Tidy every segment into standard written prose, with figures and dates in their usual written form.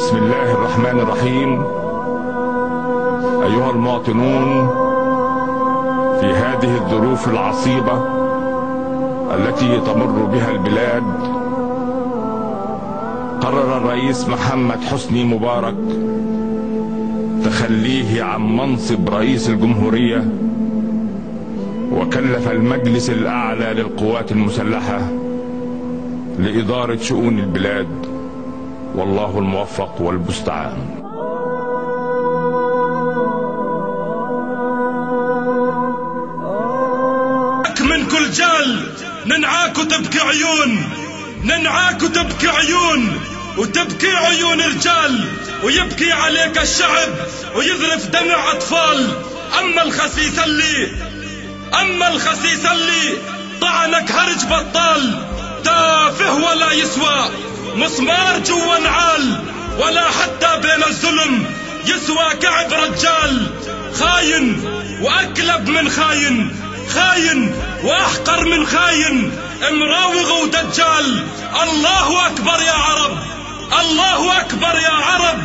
بسم الله الرحمن الرحيم. أيها المواطنون، في هذه الظروف العصيبة التي تمر بها البلاد، قرر الرئيس محمد حسني مبارك تخليه عن منصب رئيس الجمهورية، وكلف المجلس الأعلى للقوات المسلحة لإدارة شؤون البلاد، والله الموفق والمستعان. من كل جال ننعاك وتبكي عيون، ننعاك وتبكي عيون، وتبكي عيون رجال، ويبكي عليك الشعب ويذرف دمع أطفال. أما الخسيس اللي طعنك هرج بطال، تافه ولا يسوى مسمار جوا نعال، ولا حتى بين الظلم يسوى كعب رجال. خاين وأكلب من خاين، خاين وأحقر من خاين، مراوغ ودجال. الله أكبر يا عرب، الله أكبر يا عرب.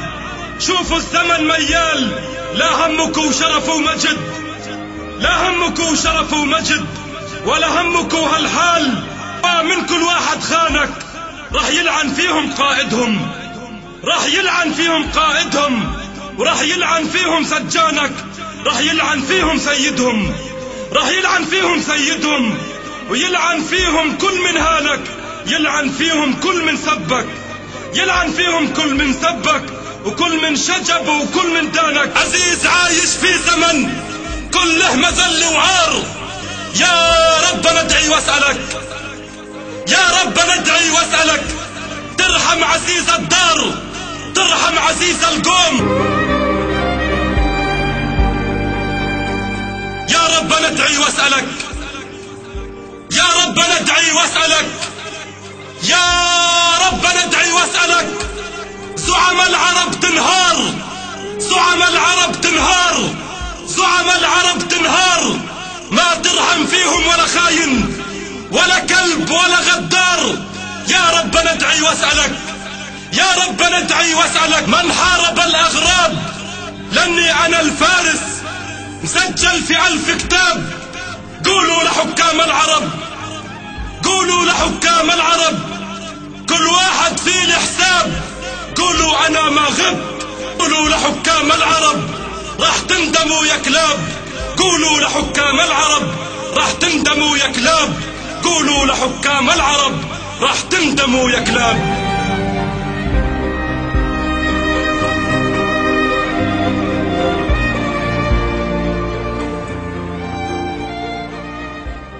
شوفوا الزمن ميال، لا همك وشرف ومجد، لا همك وشرف ومجد، ولا همك هالحال. من كل واحد خانك راح يلعن فيهم قائدهم، راح يلعن فيهم قائدهم، وراح يلعن فيهم سجانك، راح يلعن فيهم سيدهم، راح يلعن فيهم سيدهم، ويلعن فيهم كل من هانك، يلعن فيهم كل من سبك، يلعن فيهم كل من سبك، وكل من شجب، وكل من دانك. عزيز عايش في زمن كله مذل وعار. يا رب ندعي واسألك، يا رب ندعي واسألك، ترحم عزيز الدار، ترحم عزيز القوم. يا رب ندعي واسألك، يا رب ندعي واسألك، يا رب ندعي واسألك. زعم العرب تنهار، زعم العرب تنهار، زعم العرب تنهار. ما ترحم فيهم ولا خاين ولا كلب ولا غدار. يا رب ندعي واسألك، يا رب ندعي واسألك. من حارب الأغراب لاني أنا الفارس، مسجل في 1000 كتاب. قولوا لحكام العرب، قولوا لحكام العرب، كل واحد فيه الحساب. قولوا أنا ما غبت، قولوا لحكام العرب راح تندموا يا كلاب. قولوا لحكام العرب راح تندموا يا كلاب. قولوا لحكام العرب راح تندموا يا كلاب.